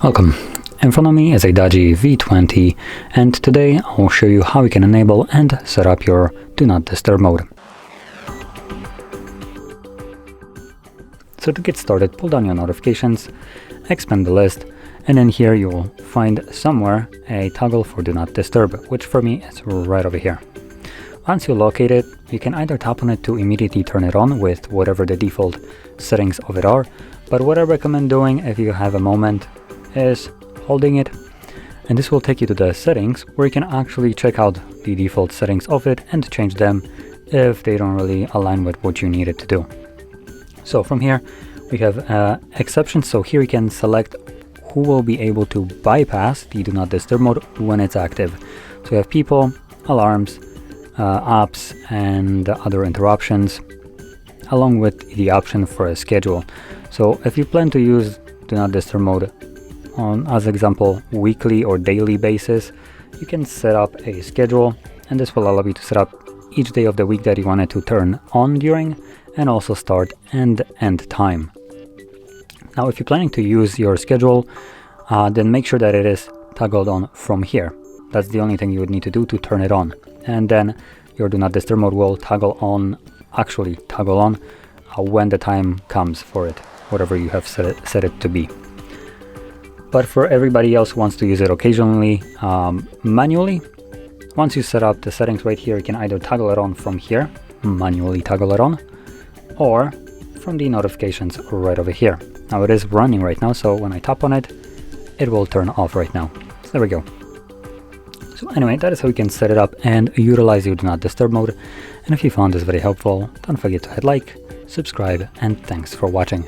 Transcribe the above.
Welcome. In front of me is a DOOGEE V20, and today I'll show you how you can enable and set up your Do Not Disturb mode. So to get started, pull down your notifications, expand the list, and in here you'll find somewhere a toggle for Do Not Disturb, which for me is right over here. Once you locate it, you can either tap on it to immediately turn it on with whatever the default settings of it are, but what I recommend doing if you have a moment is holding it, and this will take you to the settings where you can actually check out the default settings of it and change them if they don't really align with what you need it to do. So from here we have exceptions, so here you can select who will be able to bypass the Do Not Disturb mode when it's active. So you have people, alarms, apps and other interruptions, along with the option for a schedule. So if you plan to use Do Not Disturb mode on, as example, weekly or daily basis, you can set up a schedule, and this will allow you to set up each day of the week that you want it to turn on during, and also start and end time. Now if you're planning to use your schedule, then make sure that it is toggled on from here. That's the only thing you would need to do to turn it on, and then your Do Not Disturb mode will toggle on when the time comes for it, whatever you have set it to be. But for everybody else who wants to use it occasionally, manually, once you set up the settings right here, you can either toggle it on from here, manually toggle it on, or from the notifications right over here. Now it is running right now, so when I tap on it, it will turn off right now. So there we go. So anyway, that is how you can set it up and utilize your Do Not Disturb mode. And if you found this very helpful, don't forget to hit like, subscribe, and thanks for watching.